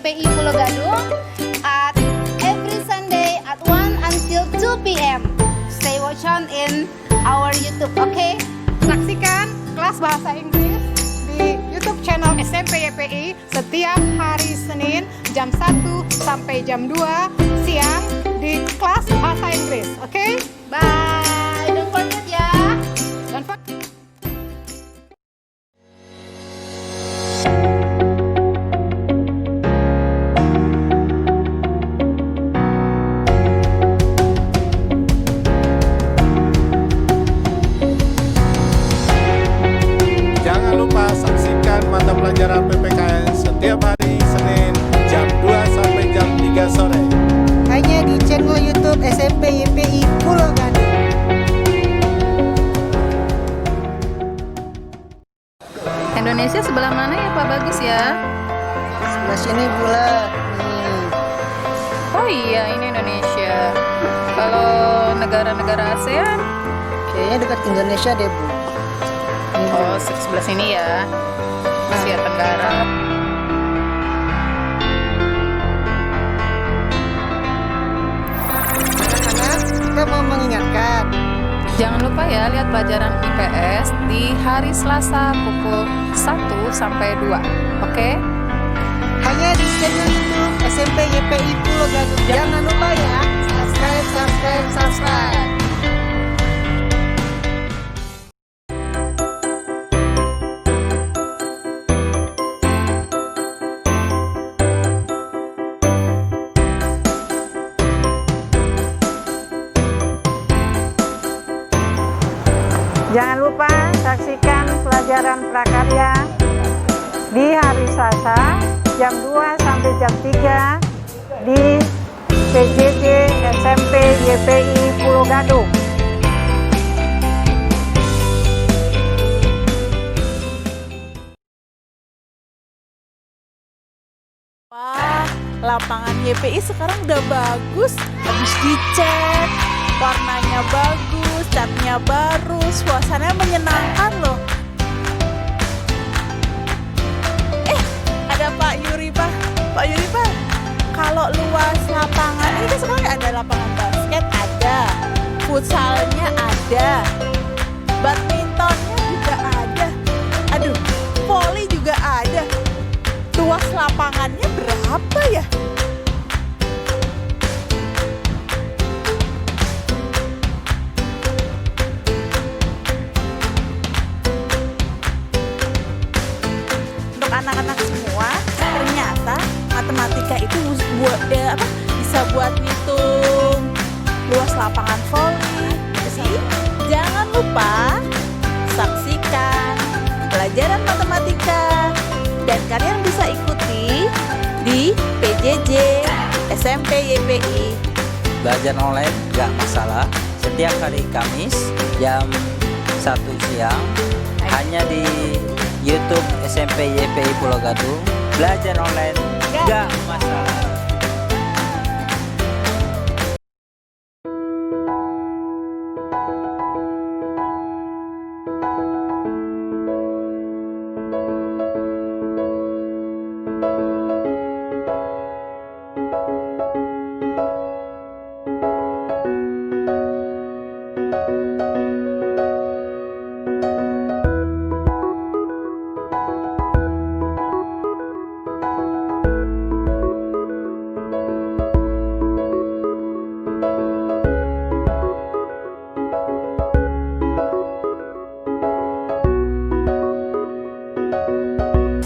YPI Pulau Gadung at every Sunday at 1 until 2 p.m. Stay watch on in our YouTube, okay? Saksikan kelas bahasa Inggris di YouTube channel SMP YPI setiap hari Senin jam 1 sampai jam 2 siang di kelas bahasa Inggris, oke? Bye. Don't forget ya. Don't forget. Jangan lupa saksikan mata pelajaran PPKN setiap hari Senin jam 2 sampai jam 3 sore. Hanya di channel YouTube SMP YPI Pulau Gadung. Indonesia sebelah mana ya Pak Bagus ya? Sebelah sini pula nih. Oh iya, ini Indonesia. Kalau negara-negara ASEAN, Kayaknya dekat Indonesia deh, Bu. oh sebelah sini ya, Asia Tenggara. Anak-anak, kita mau mengingatkan Jangan lupa ya lihat pelajaran IPS di hari Selasa pukul 1 sampai 2. Oke? hanya di channel YouTube SMP YPI Pulau Gadung. Jangan lupa ya, subscribe. Jangan lupa saksikan pelajaran prakarya di hari Selasa jam 2 sampai jam 3 di PJJ SMP YPI Pulau Gadung. Wah, lapangan YPI sekarang udah bagus. Habis dicat, warnanya bagus, catnya baru, suasananya menyenangkan loh. Ada Pak Yuri Pak. Pak Yuri Pak, kalau luas lapangan ini kan sekarang ada lapangan basket, ada futsalnya, ada badmintonnya juga ada. Aduh, voli juga ada. Luas lapangannya berapa ya? Untuk anak-anak semua, ternyata matematika itu bisa buat ngitung luas lapangan voli. Jadi, jangan lupa saksikan pelajaran matematika dan kalian bisa ikuti di PJJ SMP YPI. Belajar online gak masalah. Setiap hari Kamis jam 1 siang hanya di YouTube SMP YPI Pulau Gadung. Belajar online gak masalah.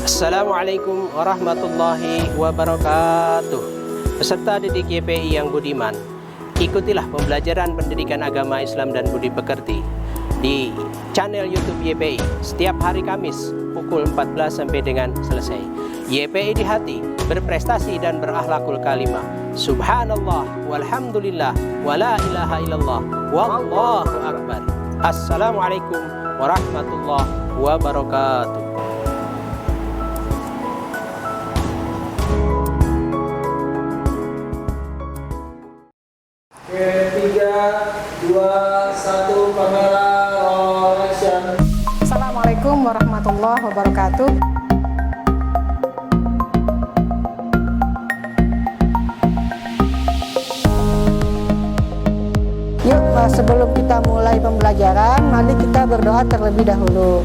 Assalamualaikum warahmatullahi wabarakatuh. Peserta didik YPI yang budiman, ikutilah pembelajaran pendidikan agama Islam dan budi pekerti di channel YouTube YPI setiap hari Kamis pukul 14 sampai dengan selesai. YPI di hati, berprestasi dan berakhlakul kalimah. Subhanallah walhamdulillah wala ilaha illallah wallahu akbar. Assalamualaikum warahmatullahi wabarakatuh. Oke, 3, 2, 1, kamera, roll action. Assalamualaikum warahmatullahi wabarakatuh. Sebelum kita mulai pembelajaran, mari kita berdoa terlebih dahulu.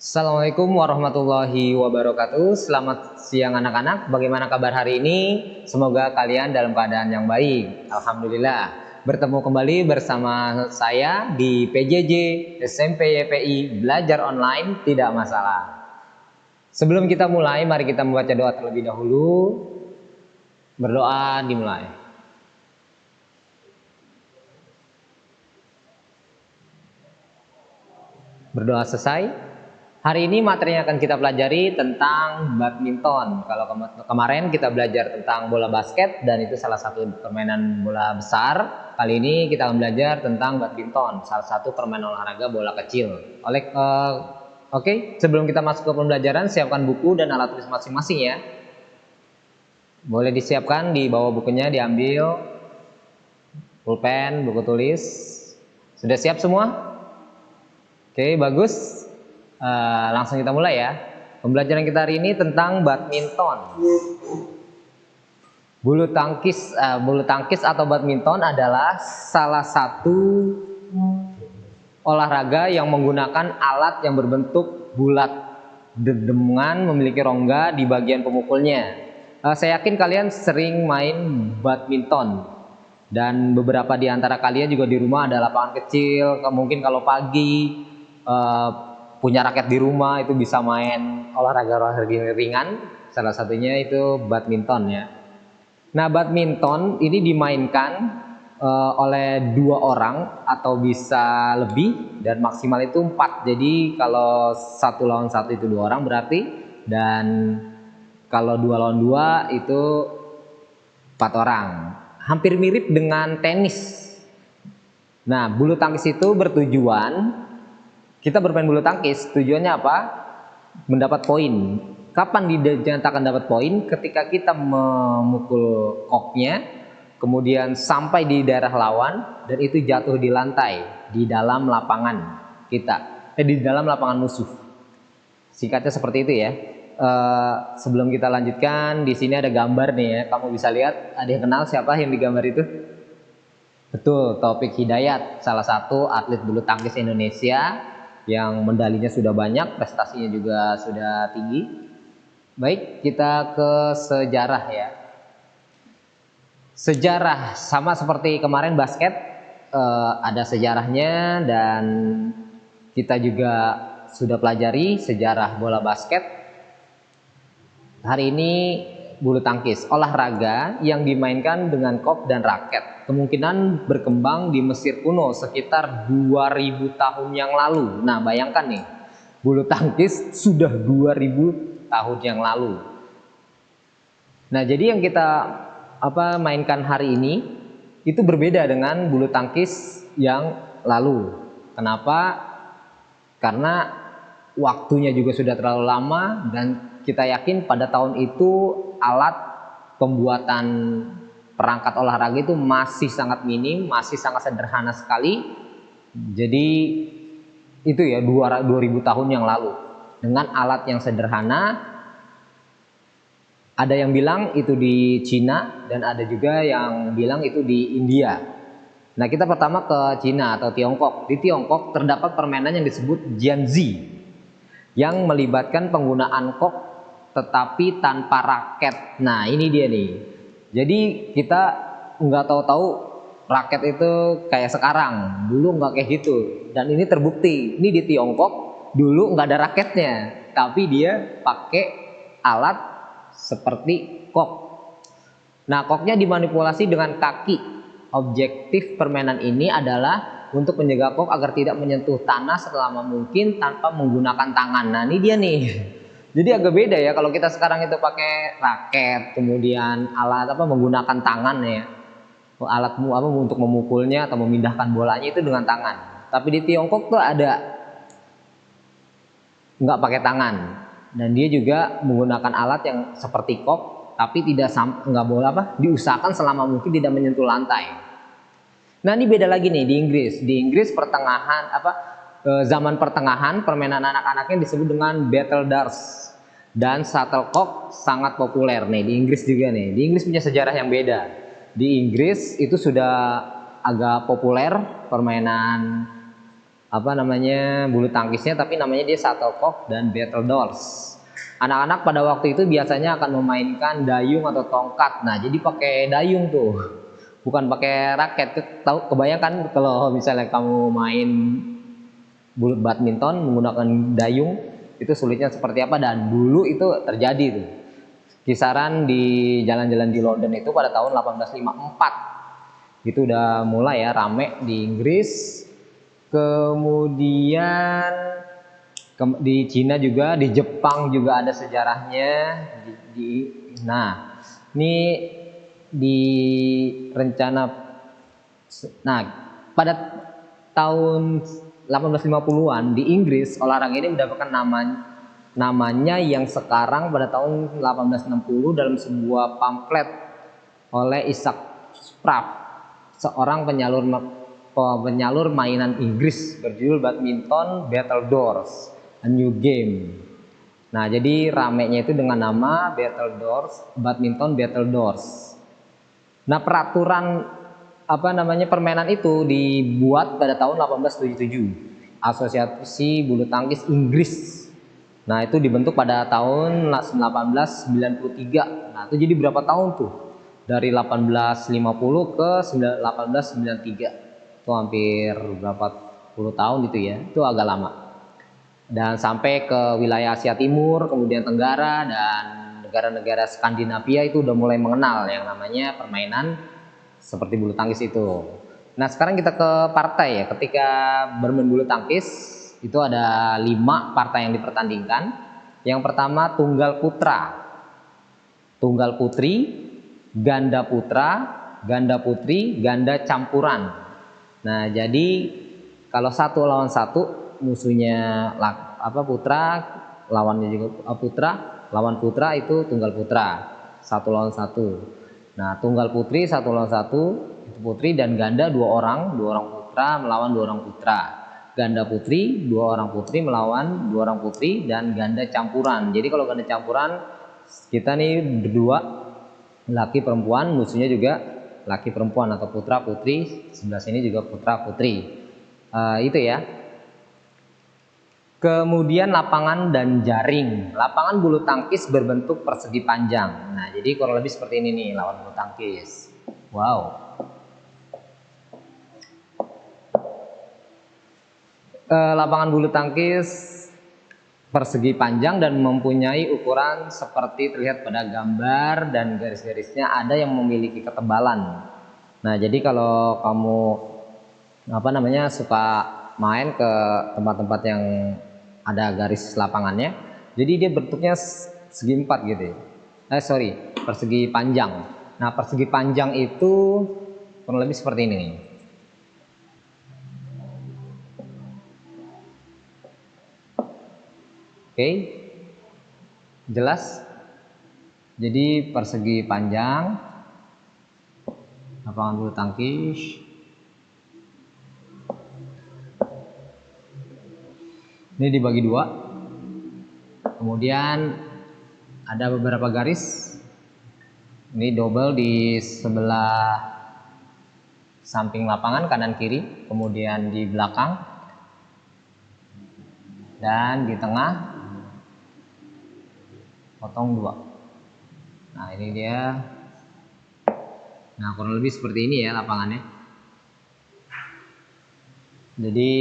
Assalamualaikum warahmatullahi wabarakatuh. Selamat siang anak-anak. Bagaimana kabar hari ini? Semoga kalian dalam keadaan yang baik. Alhamdulillah. Bertemu kembali bersama saya di PJJ SMP YPI Belajar Online Tidak Masalah. Sebelum kita mulai, mari kita membaca doa terlebih dahulu. Berdoa dimulai. Berdoa selesai. Hari ini materi yang akan kita pelajari tentang badminton. Kalau kemarin kita belajar tentang bola basket dan itu salah satu permainan bola besar. Kali ini kita akan belajar tentang badminton, salah satu permainan olahraga bola kecil. Oke, sebelum kita masuk ke pembelajaran, siapkan buku dan alat tulis masing-masing ya. Boleh disiapkan, di bawah bukunya diambil pulpen, buku tulis. Sudah siap semua? Oke, bagus. Langsung kita mulai ya. Pembelajaran kita hari ini tentang badminton. Bulu tangkis atau badminton adalah salah satu olahraga yang menggunakan alat yang berbentuk bulat dengan memiliki rongga di bagian pemukulnya. Saya yakin kalian sering main badminton dan beberapa di antara kalian juga di rumah ada lapangan kecil. Mungkin kalau pagi punya raket di rumah itu bisa main olahraga ringan, salah satunya itu badminton ya. Nah, badminton ini dimainkan oleh 2 orang atau bisa lebih dan maksimal itu 4. Jadi kalau 1 lawan 1 itu 2 orang berarti, dan kalau 2 lawan 2 itu 4 orang. Hampir mirip dengan tenis. Nah, bulu tangkis itu bertujuan, kita bermain bulu tangkis, tujuannya apa? Mendapat poin. Kapan dinyatakan dapat poin? Ketika kita memukul koknya, kemudian sampai di daerah lawan, dan itu jatuh di lantai, di dalam lapangan kita, di dalam lapangan musuh. Singkatnya seperti itu ya. Sebelum kita lanjutkan, di sini ada gambar nih ya. Kamu bisa lihat, ada yang kenal siapa yang digambar itu? Betul, Taufik Hidayat, salah satu atlet bulu tangkis Indonesia yang medalinya sudah banyak, prestasinya juga sudah tinggi. Baik, kita ke sejarah ya. Sejarah sama seperti kemarin basket, ada sejarahnya, dan kita juga sudah pelajari sejarah bola basket. Hari ini bulu tangkis, olahraga yang dimainkan dengan kop dan raket. Kemungkinan berkembang di Mesir kuno sekitar 2000 tahun yang lalu. Nah, bayangkan nih, bulu tangkis sudah 2000 tahun yang lalu. Nah, jadi yang kita mainkan hari ini itu berbeda dengan bulu tangkis yang lalu. Kenapa? Karena waktunya juga sudah terlalu lama, dan kita yakin pada tahun itu alat pembuatan perangkat olahraga itu masih sangat minim, masih sangat sederhana sekali. Jadi itu ya 2000 tahun yang lalu dengan alat yang sederhana. Ada yang bilang itu di Cina dan ada juga yang bilang itu di India. Nah, kita pertama ke Cina atau Tiongkok. Di Tiongkok terdapat permainan yang disebut jianzi yang melibatkan penggunaan kok tetapi tanpa raket. Nah, ini dia nih. Jadi kita nggak tahu-tahu raket itu kayak sekarang, dulu nggak kayak gitu. Dan ini terbukti, ini di Tiongkok dulu nggak ada raketnya, tapi dia pakai alat seperti kok. Nah, koknya dimanipulasi dengan kaki. Objektif permainan ini adalah untuk menjaga kok agar tidak menyentuh tanah selama mungkin tanpa menggunakan tangan. Nah, ini dia nih. Jadi agak beda ya kalau kita sekarang itu pakai raket, kemudian alat menggunakan tangan ya. Alat untuk memukulnya atau memindahkan bolanya itu dengan tangan. Tapi di Tiongkok tuh ada nggak pakai tangan, dan dia juga menggunakan alat yang seperti kok, tapi nggak boleh diusahakan selama mungkin tidak menyentuh lantai. Nah, ini beda lagi nih di Inggris. Di Inggris pertengahan zaman pertengahan permainan anak-anaknya disebut dengan Battledores, dan shuttlecock sangat populer nih di Inggris juga nih. Di Inggris punya sejarah yang beda. Di Inggris itu sudah agak populer permainan bulu tangkisnya, tapi namanya dia shuttlecock dan Battledores. Anak-anak pada waktu itu biasanya akan memainkan dayung atau tongkat. Nah, jadi pakai dayung tuh, bukan pakai raket. Tahu, kebayangkan kalau misalnya kamu main bulu badminton menggunakan dayung, itu sulitnya seperti apa. Dan dulu itu terjadi tuh, kisaran di jalan-jalan di London itu pada tahun 1854 itu udah mulai ya rame di Inggris. Kemudian di Cina juga, di Jepang juga ada sejarahnya. Nah, ini di rencana. Nah, pada tahun 1850-an di Inggris olahraga ini mendapatkan namanya yang sekarang pada tahun 1860 dalam sebuah pamflet oleh Isaac Sprague, seorang penyalur mainan Inggris berjudul Badminton Battledores, A New Game. Nah, jadi ramenya itu dengan nama Badminton Battledores. Nah, peraturan permainan itu dibuat pada tahun 1877, Asosiasi Bulu Tangkis Inggris. Nah, itu dibentuk pada tahun 1893. Nah, itu jadi berapa tahun tuh? Dari 1850 ke 1893. Itu hampir berapa puluh tahun gitu ya. Itu agak lama. Dan sampai ke wilayah Asia Timur, kemudian Tenggara, dan negara-negara Skandinavia itu udah mulai mengenal yang namanya permainan seperti bulu tangkis itu. Nah, sekarang kita ke partai ya. Ketika bermain bulu tangkis itu ada 5 partai yang dipertandingkan. Yang pertama tunggal putra, tunggal putri, ganda putra, ganda putri, ganda campuran. Nah, jadi kalau 1 lawan 1 musuhnya putra, lawannya juga putra, lawan putra itu tunggal putra, 1 lawan 1. Nah, tunggal putri 1 lawan 1 itu putri, dan ganda 2 orang putra melawan 2 orang putra. Ganda putri 2 orang putri melawan 2 orang putri, dan ganda campuran. Jadi kalau ganda campuran kita nih berdua laki perempuan, musuhnya juga laki perempuan atau putra putri, sebelah sini juga putra putri. Itu ya. Kemudian lapangan dan jaring. Lapangan bulu tangkis berbentuk persegi panjang. Nah, jadi kurang lebih seperti ini nih lawan bulu tangkis. Wow. Lapangan bulu tangkis persegi panjang dan mempunyai ukuran seperti terlihat pada gambar, dan garis-garisnya ada yang memiliki ketebalan. Nah, jadi kalau kamu suka main ke tempat-tempat yang ada garis lapangannya, jadi dia bentuknya segi 4 gitu ya. Persegi panjang. Nah, persegi panjang itu kurang lebih seperti ini nih. Oke, jelas? Jadi persegi panjang, lapangan bulu tangkis. Ini dibagi 2. Kemudian ada beberapa garis. Ini double di sebelah samping lapangan kanan kiri, kemudian di belakang, dan di tengah potong 2. Nah, ini dia. Nah, kurang lebih seperti ini ya lapangannya. Jadi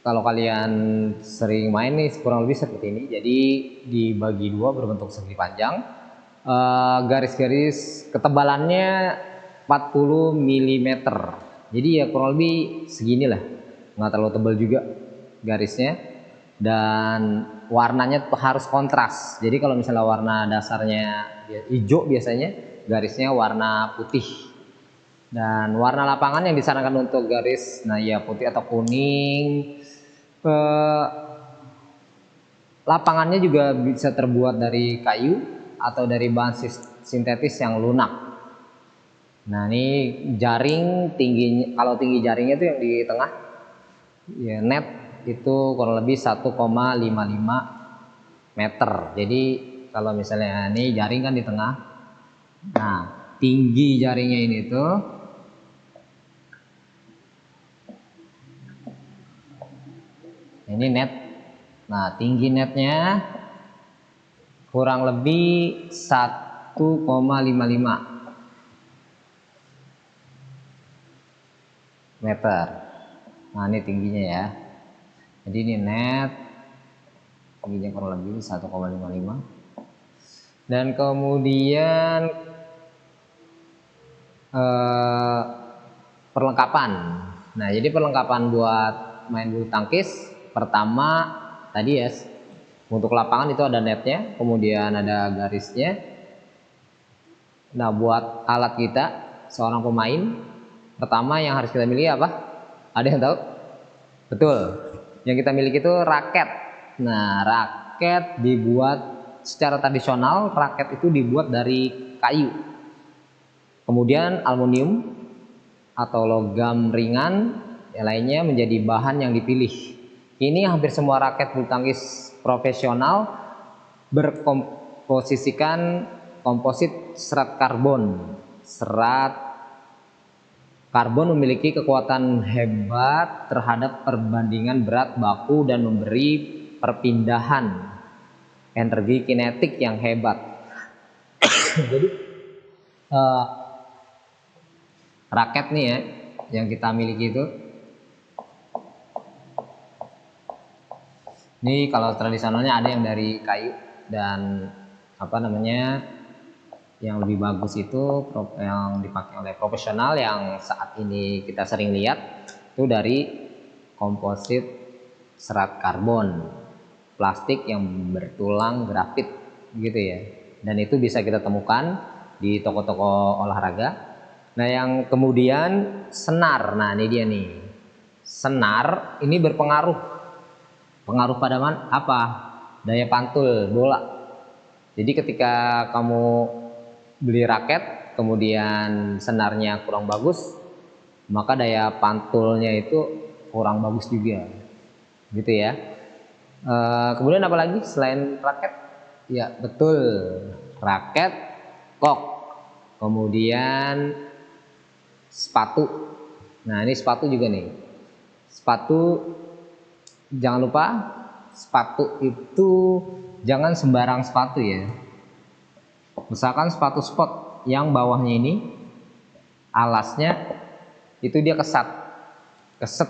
kalau kalian sering main nih kurang lebih seperti ini. Jadi dibagi 2 berbentuk segi panjang. Garis-garis ketebalannya 40 mm. Jadi ya kurang lebih segini lah. Nggak terlalu tebal juga garisnya. Dan warnanya harus kontras. Jadi kalau misalnya warna dasarnya hijau, biasanya garisnya warna putih. Dan warna lapangan yang disarankan untuk garis putih atau kuning. Lapangannya juga bisa terbuat dari kayu atau dari bahan sintetis yang lunak. Nah, ini jaring tingginya, kalau tinggi jaringnya itu yang di tengah ya net itu kurang lebih 1,55 meter. Jadi kalau misalnya ini jaring kan di tengah, nah tinggi jaringnya ini tuh ini net. Nah tinggi netnya kurang lebih 1,55 meter. Nah ini tingginya ya. Jadi ini net tingginya kurang lebih 1,55. Dan kemudian perlengkapan. Nah jadi perlengkapan buat main bulu tangkis, pertama tadi ya, untuk lapangan itu ada netnya, kemudian ada garisnya. Nah buat alat kita seorang pemain, pertama yang harus kita miliki apa? Ada yang tahu? Betul, yang kita miliki itu raket. Nah raket dibuat secara tradisional, raket itu dibuat dari kayu, kemudian aluminium atau logam ringan yang lainnya menjadi bahan yang dipilih. Ini hampir semua raket bulu tangkis profesional berkomposisikan komposit serat karbon. Serat karbon memiliki kekuatan hebat terhadap perbandingan berat baku dan memberi perpindahan energi kinetik yang hebat. Jadi raket nih ya yang kita miliki itu, ini kalau tradisionalnya ada yang dari kayu, dan apa namanya yang lebih bagus itu yang dipakai oleh profesional yang saat ini kita sering lihat itu dari komposit serat karbon, plastik yang bertulang grafit gitu ya. Dan itu bisa kita temukan di toko-toko olahraga. Nah yang kemudian senar. Nah ini dia nih, senar ini berpengaruh pada apa? Daya pantul bola. Jadi ketika kamu beli raket kemudian senarnya kurang bagus, maka daya pantulnya itu kurang bagus juga gitu ya. Kemudian apa lagi selain raket? Ya betul, raket, kok, kemudian sepatu. Nah ini sepatu juga nih, sepatu jangan lupa, sepatu itu jangan sembarang sepatu ya. Misalkan sepatu sport yang bawahnya ini alasnya itu dia keset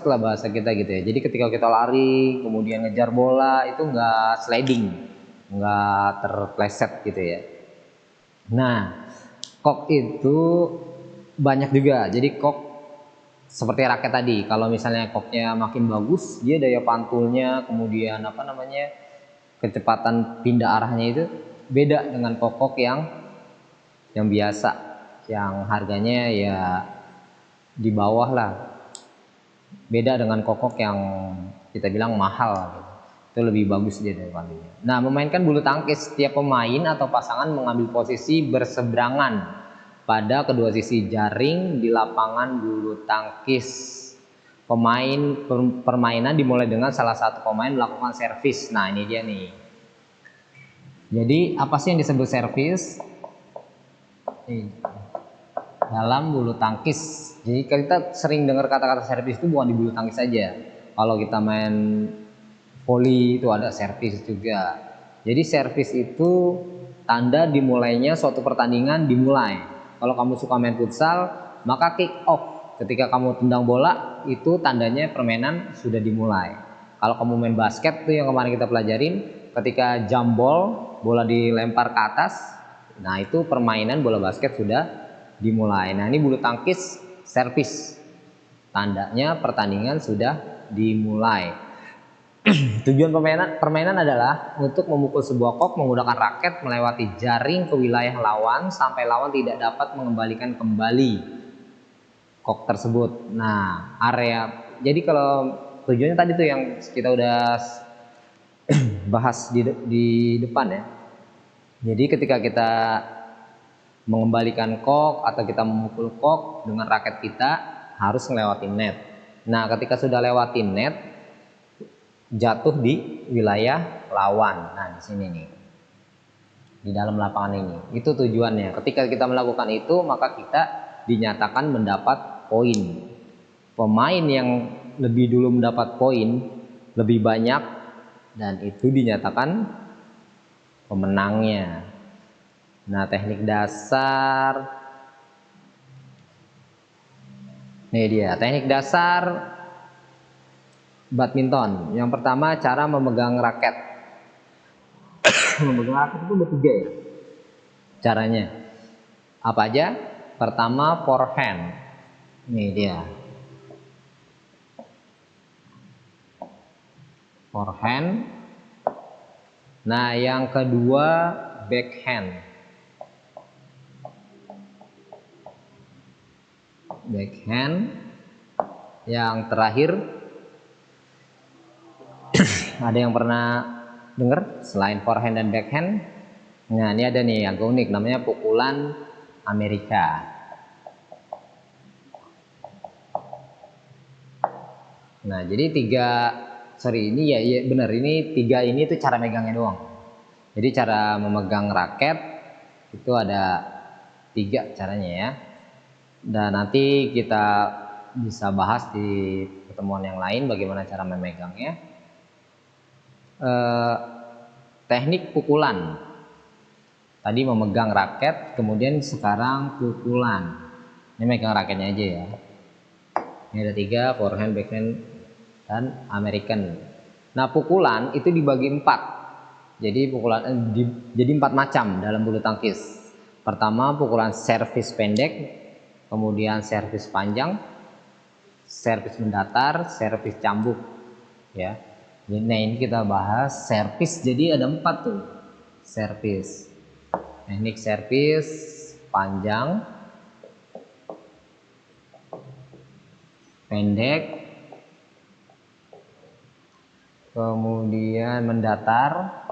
lah bahasa kita gitu ya. Jadi ketika kita lari kemudian ngejar bola itu nggak sliding, nggak terpleset gitu ya. Nah kok itu banyak juga. Jadi kok seperti raket tadi, kalau misalnya koknya makin bagus, dia daya pantulnya kemudian apa namanya kecepatan pindah arahnya itu beda dengan kok yang biasa, yang harganya ya di bawah lah. Beda dengan kokok yang kita bilang mahal gitu. Itu lebih bagus dia dari pantunya. Nah memainkan bulu tangkis, setiap pemain atau pasangan mengambil posisi berseberangan pada kedua sisi jaring di lapangan bulu tangkis. Permainan dimulai dengan salah satu pemain melakukan servis. Nah ini dia nih. Jadi apa sih yang disebut servis dalam bulu tangkis? Jadi kita sering dengar kata-kata servis itu bukan di bulu tangkis saja. Kalau kita main voli itu ada servis juga. Jadi servis itu tanda dimulainya suatu pertandingan dimulai. Kalau kamu suka main futsal, maka kick off. Ketika kamu tendang bola, itu tandanya permainan sudah dimulai. Kalau kamu main basket tuh yang kemarin kita pelajarin, ketika jambol, bola dilempar ke atas, nah itu permainan bola basket sudah dimulai. Nah ini bulu tangkis servis, tandanya pertandingan sudah dimulai. Tujuan permainan adalah untuk memukul sebuah kok menggunakan raket melewati jaring ke wilayah lawan sampai lawan tidak dapat mengembalikan kembali kok tersebut. Nah area, jadi kalau tujuannya tadi tuh yang kita udah bahas di depan ya. Jadi ketika kita mengembalikan kok atau kita memukul kok dengan raket kita harus melewati net. Nah ketika sudah lewati net, jatuh di wilayah lawan. Nah, di sini nih. Di dalam lapangan ini. Itu tujuannya. Ketika kita melakukan itu, maka kita dinyatakan mendapat poin. Pemain yang lebih dulu mendapat poin lebih banyak dan itu dinyatakan pemenangnya. Nah, teknik dasar. Nih dia, teknik dasar badminton. Yang pertama, cara memegang raket. Memegang raket itu ada 3 ya caranya. Apa aja? Pertama, forehand. Ini dia, forehand. Nah, yang kedua backhand. Backhand. Yang terakhir ada yang pernah dengar selain forehand dan backhand? Nah, ini ada nih yang unik, namanya pukulan Amerika. Nah, jadi ini benar, ini 3 ini tuh cara megangnya doang. Jadi cara memegang raket itu ada 3 caranya ya. Dan nanti kita bisa bahas di pertemuan yang lain bagaimana cara memegangnya. Teknik pukulan. Tadi memegang raket, kemudian sekarang pukulan. Ini megang raketnya aja ya. Ini ada 3, forehand, backhand, dan American. Nah, pukulan itu dibagi 4. Jadi jadi 4 macam dalam bulu tangkis. Pertama, pukulan servis pendek, kemudian servis panjang, servis mendatar, servis cambuk ya. Nah, ini kita bahas servis. Jadi ada 4 tuh servis. Teknik servis panjang, pendek, kemudian mendatar,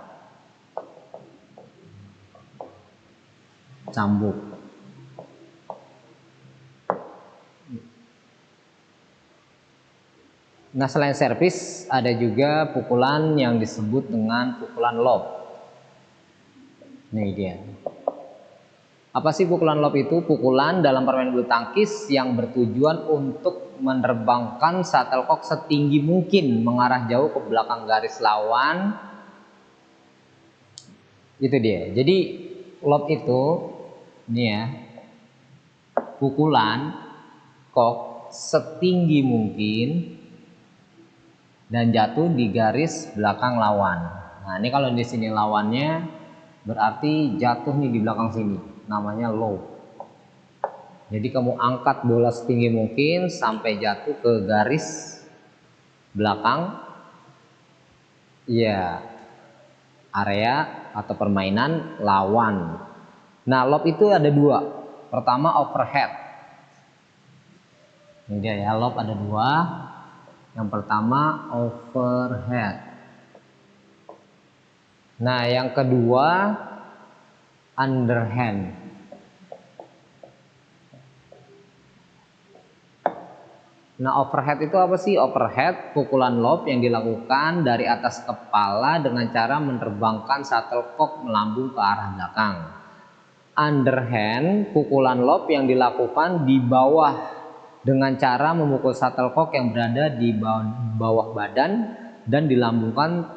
cambuk. Nah, selain servis ada juga pukulan yang disebut dengan pukulan lob. Nih dia. Apa sih pukulan lob itu? Pukulan dalam permainan bulu tangkis yang bertujuan untuk menerbangkan shuttlecock setinggi mungkin mengarah jauh ke belakang garis lawan. Itu dia. Jadi lob itu ini ya, pukulan kok setinggi mungkin dan jatuh di garis belakang lawan. Nah, ini kalau di sini lawannya berarti jatuh nih di belakang sini, namanya lob. Jadi kamu angkat bola setinggi mungkin sampai jatuh ke garis belakang ya area atau permainan lawan. Nah, lob itu ada 2. Pertama overhead. Ini dia ya, lob ada 2. Yang pertama overhead. Nah, yang kedua underhand. Nah, overhead itu apa sih? Overhead pukulan lob yang dilakukan dari atas kepala dengan cara menerbangkan shuttlecock melambung ke arah belakang. Underhand pukulan lob yang dilakukan di bawah dengan cara memukul shuttlecock yang berada di bawah badan dan dilambungkan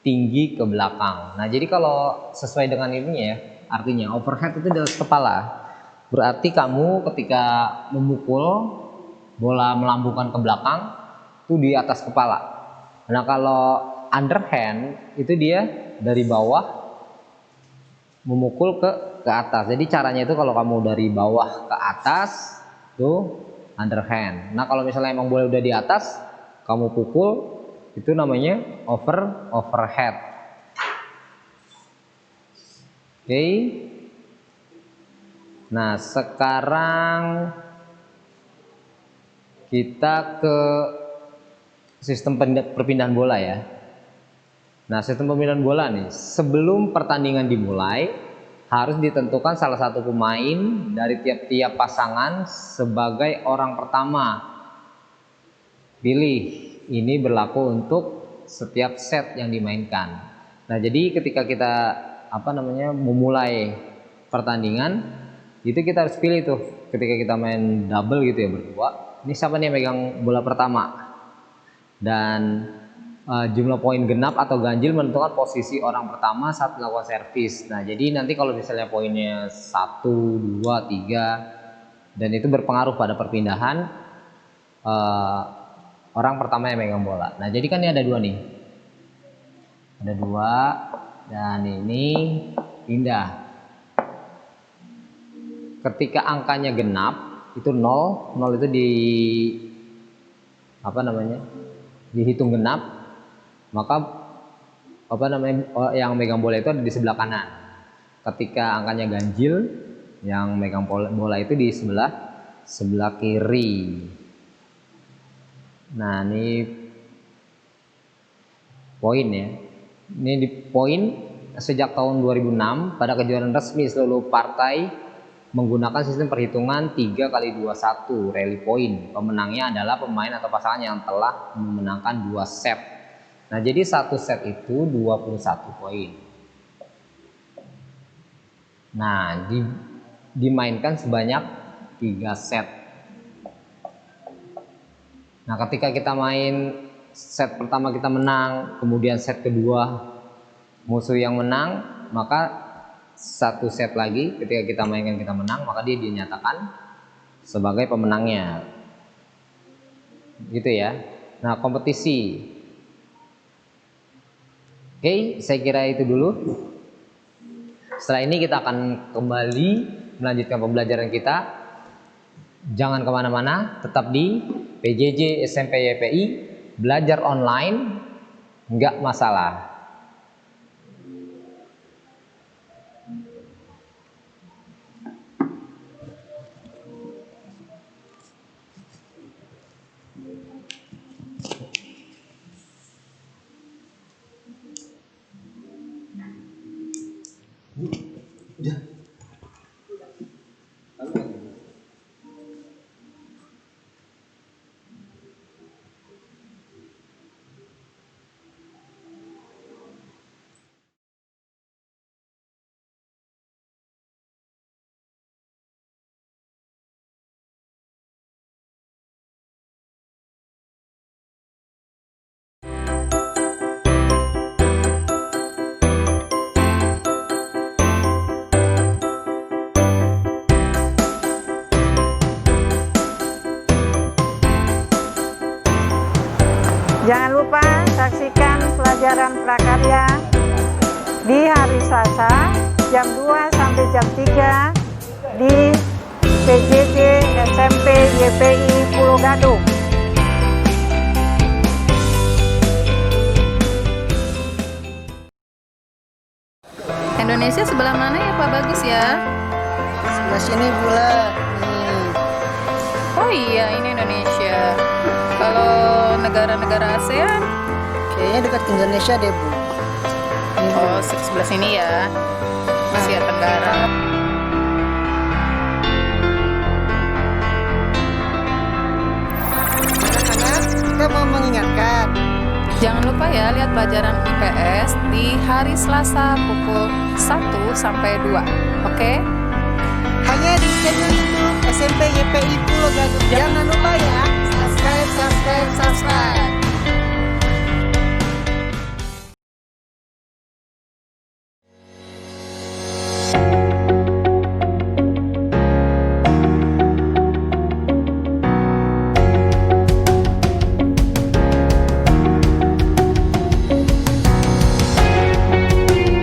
tinggi ke belakang. Nah, jadi kalau sesuai dengan ini ya, artinya overhead itu di atas kepala. Berarti kamu ketika memukul bola melambungkan ke belakang itu di atas kepala. Nah, kalau underhand itu dia dari bawah memukul ke atas. Jadi caranya itu kalau kamu dari bawah ke atas tuh underhand. Nah, kalau misalnya emang bola udah di atas, kamu pukul, itu namanya overhead. Oke. Nah, sekarang kita ke sistem perpindahan bola ya. Nah, sistem perpindahan bola nih, sebelum pertandingan dimulai harus ditentukan salah satu pemain dari tiap-tiap pasangan sebagai orang pertama. Pilih, ini berlaku untuk setiap set yang dimainkan. Nah, jadi ketika kita memulai pertandingan, itu kita harus pilih tuh ketika kita main double gitu ya, berdua. Ini siapa nih yang megang bola pertama? Dan jumlah poin genap atau ganjil menentukan posisi orang pertama saat melakukan servis. Nah, jadi nanti kalau misalnya poinnya 1, 2, 3 dan itu berpengaruh pada perpindahan orang pertama yang megang bola. Nah, jadi kan ini ada 2 nih. Ada 2 dan ini pindah. Ketika angkanya genap itu 0 itu dihitung genap, maka yang megang bola itu ada di sebelah kanan. Ketika angkanya ganjil, yang megang bola itu di sebelah kiri. Nah, ini poin ya. Ini di poin sejak tahun 2006 pada kejuaraan resmi seluruh partai menggunakan sistem perhitungan 3x21 rally point. Pemenangnya adalah pemain atau pasangan yang telah memenangkan 2 set. Nah, jadi 1 set itu 21 poin. Nah, dimainkan sebanyak 3 set. Nah, ketika kita main set pertama kita menang, kemudian set kedua musuh yang menang, maka 1 set lagi ketika kita mainkan kita menang, maka dia dinyatakan sebagai pemenangnya. Gitu ya. Nah, kompetisi. Oke, saya kira itu dulu. Setelah ini kita akan kembali melanjutkan pembelajaran kita. Jangan kemana-mana, tetap di PJJ SMP YPI, belajar online nggak masalah. Jangan lupa saksikan pelajaran prakarya di hari Selasa jam 2 sampai jam 3 di PJJ SMP YPI Pulau Gadung. Indonesia sebelah mana ya Pak Bagus ya? Sebelah sini pula. Nih. Oh iya, ini Indonesia. Kalau negara-negara ASEAN? Kayaknya dekat Indonesia deh, Bu. Oh, sebelah sini ya. Asia Tenggara. Anak-anak, kita mau mengingatkan. Jangan lupa ya lihat pelajaran IPS di hari Selasa pukul 1 sampai 2. Oke? Hanya di channel YouTube SMP YPI Pulau Gadung. Jangan lupa ya. Subscribe.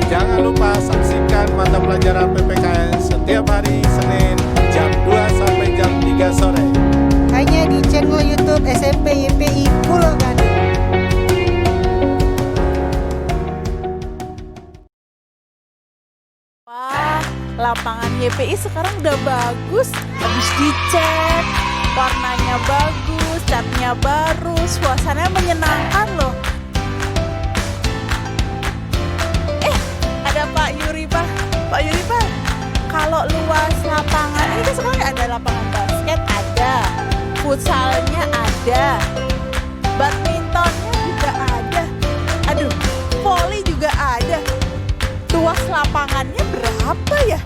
Jangan lupa saksikan mata pelajaran PPKN setiap hari Senin jam 2 sampai jam 3 sore. Hanya di channel YouTube SMP YPI Pulau Gadung. Wah, lapangan YPI sekarang udah bagus. Habis dicat, warnanya bagus, catnya baru, suasananya menyenangkan loh. Ada Pak Yuri, Pak. Pak Yuri, Pak. Kalau luas lapangan, ini kan sekarang ada lapangan basket, ada. Futsalnya ada. Badmintonnya juga ada. luas lapangannya berapa ya?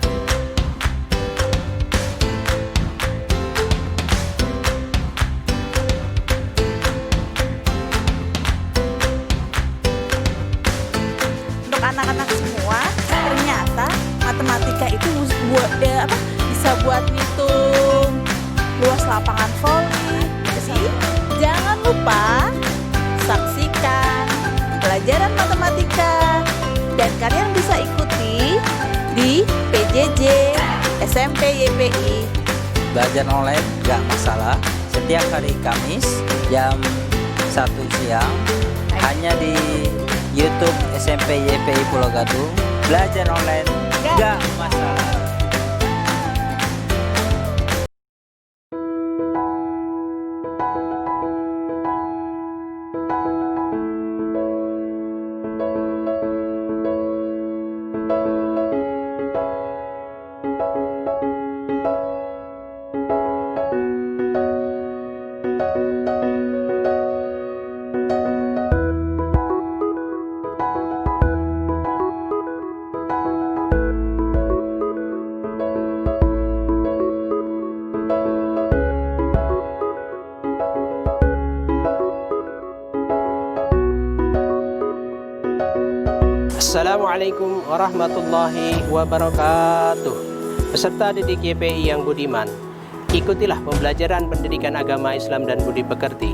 Untuk anak-anak semua, ternyata matematika itu bisa buat ngitung luas lapangan voli. Jadi, jangan lupa saksikan pelajaran matematika dan kalian bisa ikuti di PJJ SMP YPI. Belajar online gak masalah. Setiap hari Kamis jam 1 siang hanya di YouTube SMP YPI Pulau Gadung. Belajar online gak masalah. Assalamualaikum warahmatullahi wabarakatuh. Peserta didik YPI yang budiman, ikutilah pembelajaran pendidikan agama Islam dan budi pekerti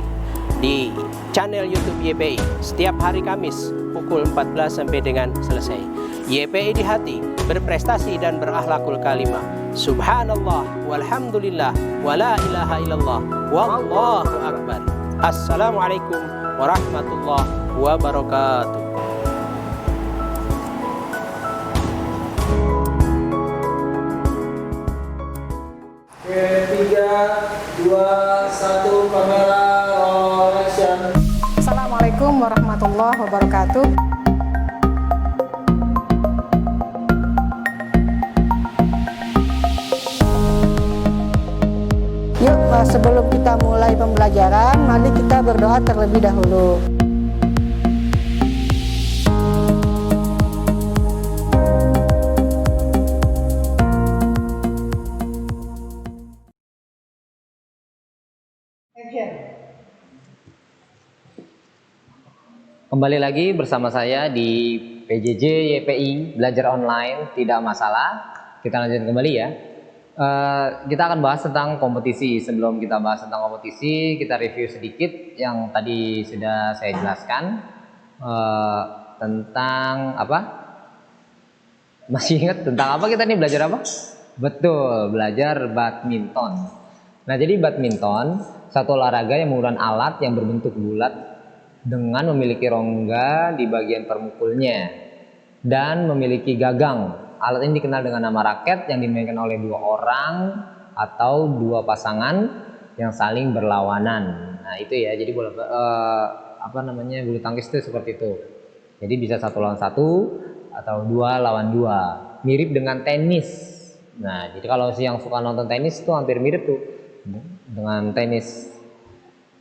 di channel YouTube YPI setiap hari Kamis pukul 14 sampai dengan selesai. YPI di hati, berprestasi dan berakhlakul kalimah. Subhanallah walhamdulillah wala ilaha illallah wallahu akbar. Assalamualaikum warahmatullahi wabarakatuh. Oke, 3, 2, 1, kamera roll action. Assalamualaikum warahmatullahi wabarakatuh. Yuk, sebelum kita mulai pembelajaran, mari kita berdoa terlebih dahulu. Kembali lagi bersama saya di PJJ YPI Belajar Online Tidak Masalah. Kita lanjut kembali ya. Kita akan bahas tentang kompetisi. Sebelum kita bahas tentang kompetisi, kita review sedikit yang tadi sudah saya jelaskan tentang apa? Masih ingat tentang apa kita nih belajar apa? Betul, belajar badminton. Nah, jadi badminton satu olahraga yang menggunakan alat yang berbentuk bulat dengan memiliki rongga di bagian permukulnya dan memiliki gagang. Alat ini dikenal dengan nama raket yang dimainkan oleh dua orang atau dua pasangan yang saling berlawanan. Nah, itu ya. Jadi bola bulu tangkis itu seperti itu. Jadi bisa 1 lawan 1 atau 2 lawan 2. Mirip dengan tenis. Nah, jadi kalau yang suka nonton tenis itu hampir mirip tuh dengan tenis.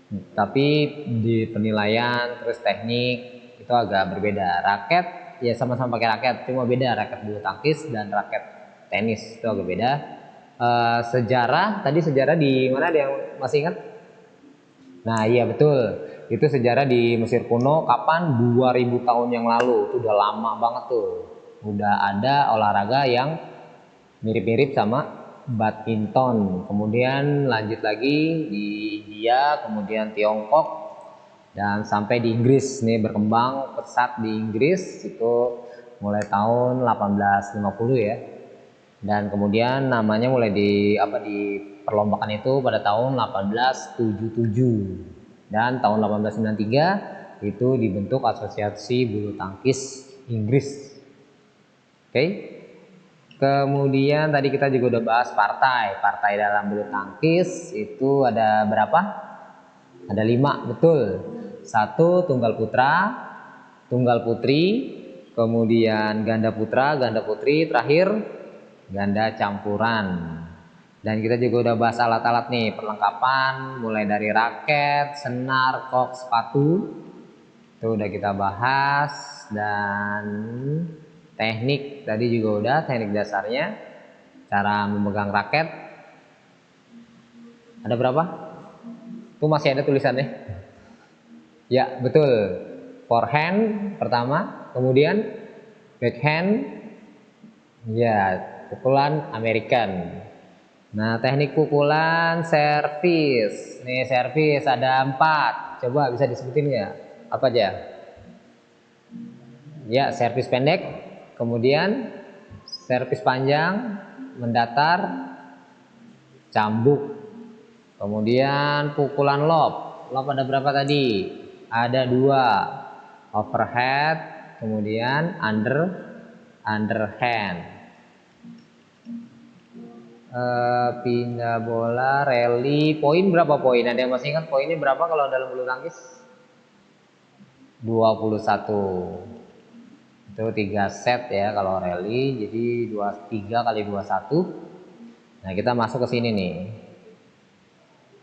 Tapi di penilaian terus teknik itu agak berbeda. Raket ya sama-sama pakai raket, cuma beda raket bulu tangkis dan raket tenis itu agak beda. Sejarah di mana ada yang masih ingat? Nah iya betul, itu sejarah di Mesir kuno kapan? 2000 tahun yang lalu. Itu udah lama banget tuh. Udah ada olahraga yang mirip-mirip sama badminton. Kemudian lanjut lagi di India, kemudian Tiongkok, dan sampai di Inggris. Nih berkembang pesat di Inggris itu mulai tahun 1850 ya. Dan kemudian namanya mulai diperlombakan itu pada tahun 1877. Dan tahun 1893 itu dibentuk Asosiasi Bulu Tangkis Inggris. Oke. Kemudian tadi kita juga udah bahas partai dalam bulu tangkis itu ada berapa? Ada 5, betul. 1 tunggal putra, tunggal putri, kemudian ganda putra, ganda putri, terakhir ganda campuran. Dan kita juga udah bahas alat-alat nih, perlengkapan mulai dari raket, senar, kok, sepatu. Itu udah kita bahas. Dan Teknik tadi juga udah, teknik dasarnya, cara memegang raket. Ada berapa? Itu masih ada tulisannya. Ya, betul. Forehand pertama, kemudian backhand. Ya, pukulan American. Nah, teknik pukulan servis. Nih, servis ada 4. Coba bisa disebutin nggak? Apa aja? Ya, servis pendek, kemudian servis panjang, mendatar, cambuk. Kemudian pukulan lob. Lob ada berapa tadi? Ada 2. Overhead, kemudian underhand. Pindah bola, rally, poin berapa poin? Ada yang masih ingat poinnya berapa kalau dalam bulu tangkis? 21. Itu 3 set ya kalau rally, jadi 23 kali 21. Nah, kita masuk ke sini nih.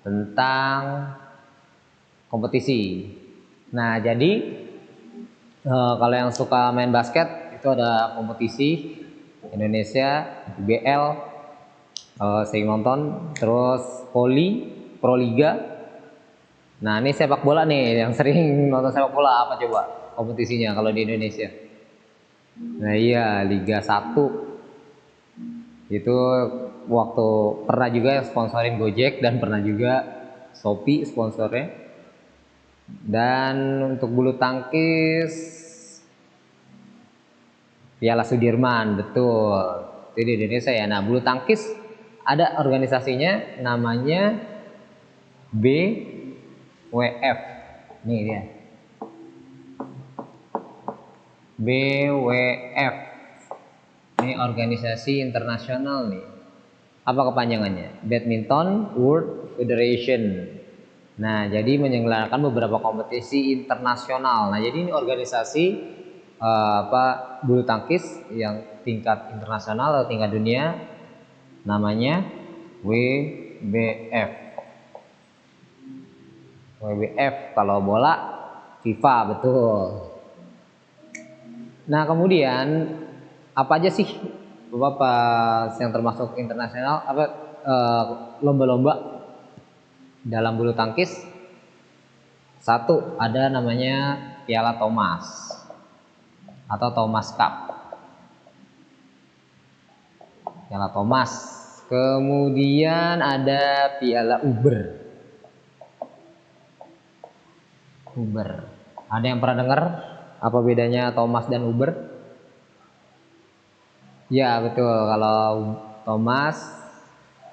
Tentang kompetisi. Nah, jadi kalau yang suka main basket itu ada kompetisi Indonesia, IBL, sering nonton, terus Poli, Pro Liga. Nah, ini sepak bola nih, yang sering nonton sepak bola apa coba kompetisinya kalau di Indonesia? Nah iya, Liga 1. Itu waktu pernah juga sponsorin Gojek dan pernah juga Shopee sponsornya. Dan untuk bulu tangkis Piala Sudirman, betul. Itu di Indonesia ya. Nah, bulu tangkis ada organisasinya namanya BWF. Nih dia. BWF. Ini organisasi internasional nih. Apa kepanjangannya? Badminton World Federation. Nah, jadi menyelenggarakan beberapa kompetisi internasional. Nah, jadi ini organisasi bulu tangkis yang tingkat internasional atau tingkat dunia, namanya WBF. WBF kalau bola FIFA, betul. Nah, kemudian apa aja sih Bapak yang termasuk internasional, lomba-lomba dalam bulu tangkis? 1 ada namanya Piala Thomas atau Thomas Cup. Piala Thomas. Kemudian ada Piala Uber. Uber. Ada yang pernah dengar apa bedanya Thomas dan Uber? Ya, betul. Kalau Thomas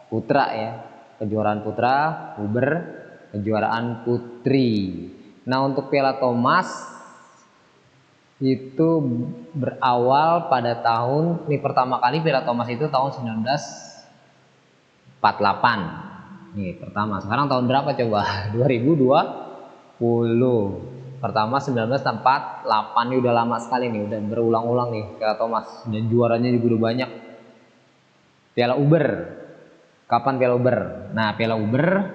putra ya, kejuaraan putra, Uber kejuaraan putri. Nah, untuk Piala Thomas itu berawal pada tahun, ini pertama kali Piala Thomas itu tahun 1948. Nih, pertama. Sekarang tahun berapa coba? 2020. Pertama 1948, ini udah lama sekali nih, udah berulang-ulang nih Piala Thomas, dan juaranya juga udah banyak. Piala Uber. Kapan Piala Uber? Nah, Piala Uber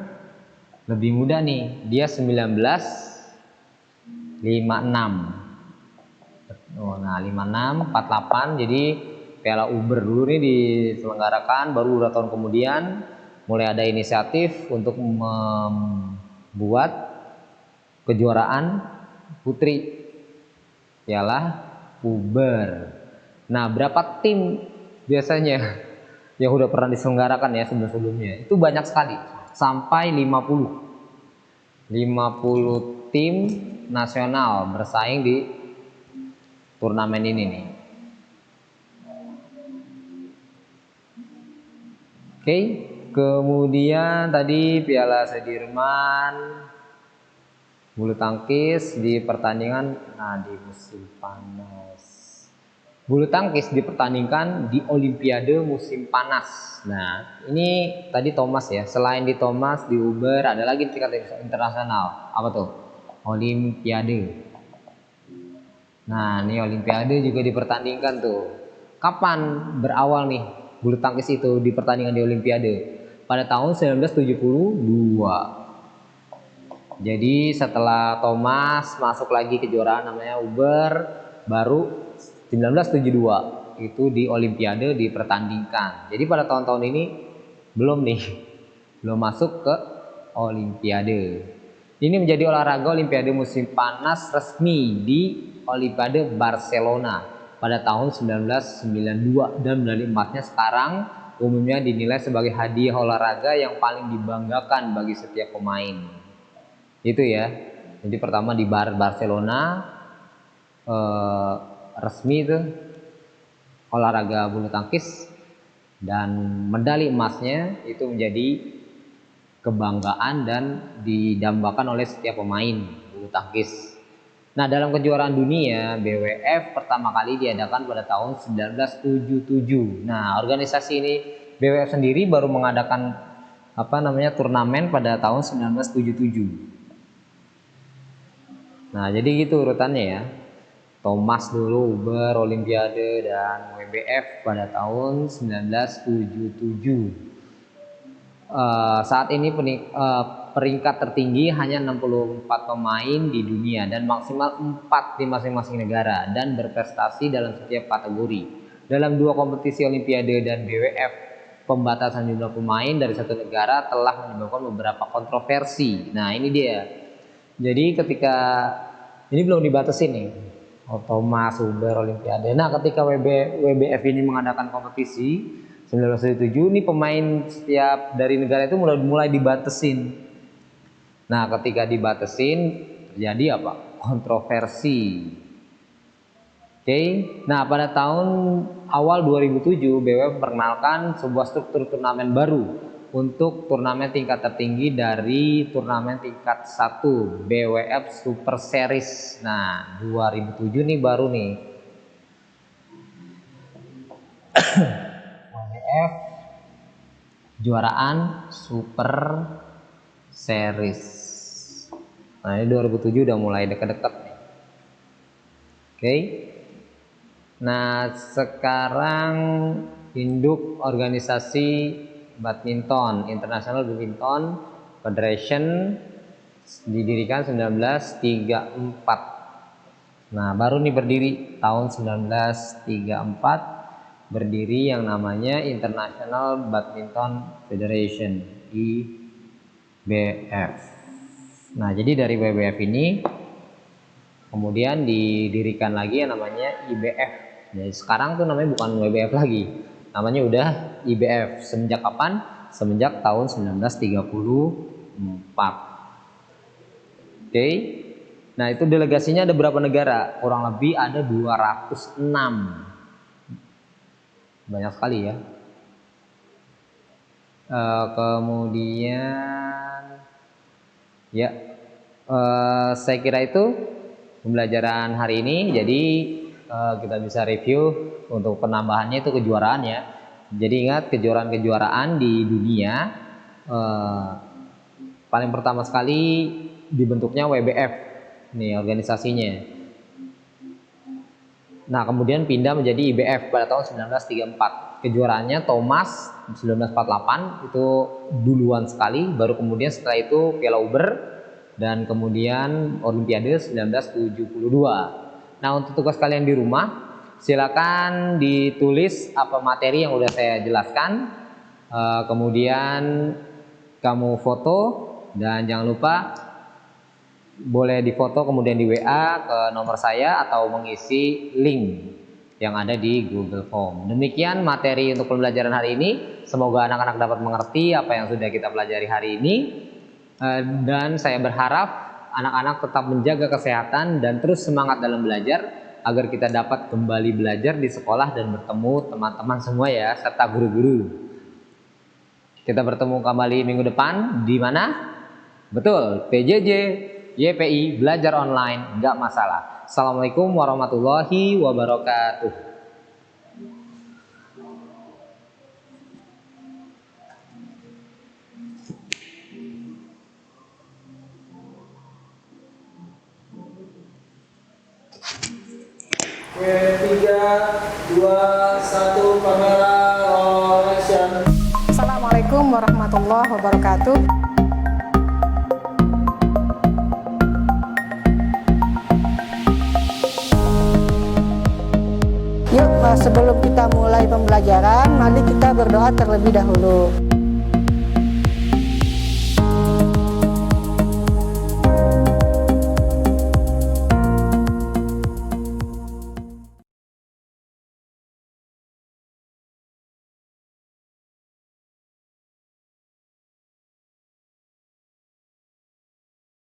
lebih muda nih, dia 1956. Oh, nah 56, 48, jadi Piala Uber dulu nih diselenggarakan, baru beberapa tahun kemudian mulai ada inisiatif untuk membuat kejuaraan putri Piala Uber. Nah, berapa tim biasanya yang udah pernah diselenggarakan ya sebelum-sebelumnya? Itu banyak sekali, sampai 50 tim nasional bersaing di turnamen ini nih. Oke, kemudian tadi Piala Sudirman bulu tangkis di pertandingan, nah di musim panas. Bulu tangkis dipertandingkan di Olimpiade musim panas. Nah, ini tadi Thomas ya. Selain di Thomas, di Uber ada lagi tingkat internasional. Apa tuh? Olimpiade. Nah, ini Olimpiade juga dipertandingkan tuh. Kapan berawal nih bulu tangkis itu dipertandingkan di Olimpiade? Pada tahun 1972. Jadi setelah Thomas masuk lagi kejuaraan namanya Uber, baru 1972 itu di Olimpiade dipertandingkan. Jadi pada tahun-tahun ini belum masuk ke Olimpiade. Ini menjadi olahraga Olimpiade musim panas resmi di Olimpiade Barcelona pada tahun 1992 dan medali emasnya sekarang umumnya dinilai sebagai hadiah olahraga yang paling dibanggakan bagi setiap pemain. Itu ya. Jadi pertama di Barcelona resmi itu olahraga bulu tangkis dan medali emasnya itu menjadi kebanggaan dan didambakan oleh setiap pemain bulu tangkis. Nah, dalam kejuaraan dunia BWF pertama kali diadakan pada tahun 1977. Nah, organisasi ini BWF sendiri baru mengadakan turnamen pada tahun 1977. Nah, jadi gitu urutannya ya. Thomas dulu, Uber, Olimpiade, dan WBF pada tahun 1977. Saat ini peringkat tertinggi hanya 64 pemain di dunia dan maksimal 4 di masing-masing negara dan berprestasi dalam setiap kategori. Dalam 2 kompetisi Olimpiade dan BWF, pembatasan jumlah pemain dari satu negara telah menyebabkan beberapa kontroversi. Nah, ini dia. Jadi ketika ini belum dibatasi nih. Thomas, Uber, Olimpiade. Nah, ketika WBF ini mengadakan kompetisi 1977, ini pemain setiap dari negara itu mulai dibatasin. Nah, ketika dibatasin terjadi apa? Kontroversi. Oke. Nah, pada tahun awal 2007 BWF memperkenalkan sebuah struktur turnamen baru untuk turnamen tingkat tertinggi dari turnamen tingkat 1 BWF Super Series. Nah, 2007 nih baru nih. WWF juaraan Super Series. Nah, ini 2007 udah mulai deket-deket nih. Oke. Nah, sekarang induk organisasi Badminton, International Badminton Federation didirikan 1934. Nah, baru nih berdiri tahun 1934 berdiri yang namanya International Badminton Federation IBF. Nah, jadi dari WBF ini kemudian didirikan lagi yang namanya IBF. Jadi sekarang tuh namanya bukan WBF lagi. Namanya udah IBF. Semenjak kapan? Semenjak tahun 1934. Oke. Nah, itu delegasinya ada berapa negara? Kurang lebih ada 206. Banyak sekali ya. Kemudian ya, saya kira itu pembelajaran hari ini. Jadi kita bisa review untuk penambahannya itu kejuaraan ya. Jadi ingat kejuaraan-kejuaraan di dunia paling pertama sekali dibentuknya WBF nih organisasinya. Nah, kemudian pindah menjadi IBF pada tahun 1934. Kejuaraannya Thomas 1948 itu duluan sekali, baru kemudian setelah itu Piala Uber dan kemudian Olimpiade 1972. Nah, untuk tugas kalian di rumah, silakan ditulis apa materi yang udah saya jelaskan. Kemudian kamu foto dan jangan lupa boleh difoto kemudian di WA ke nomor saya atau mengisi link yang ada di Google Form. Demikian materi untuk pembelajaran hari ini. Semoga anak-anak dapat mengerti apa yang sudah kita pelajari hari ini. Dan saya berharap anak-anak tetap menjaga kesehatan dan terus semangat dalam belajar agar kita dapat kembali belajar di sekolah dan bertemu teman-teman semua ya, serta guru-guru. Kita bertemu kembali minggu depan di mana? Betul, PJJ YPI belajar online nggak masalah. Assalamualaikum warahmatullahi wabarakatuh. Oke, 3, 2, 1, kamera roll action. Assalamualaikum warahmatullahi wabarakatuh. Yuk, sebelum kita mulai pembelajaran, mari kita berdoa terlebih dahulu.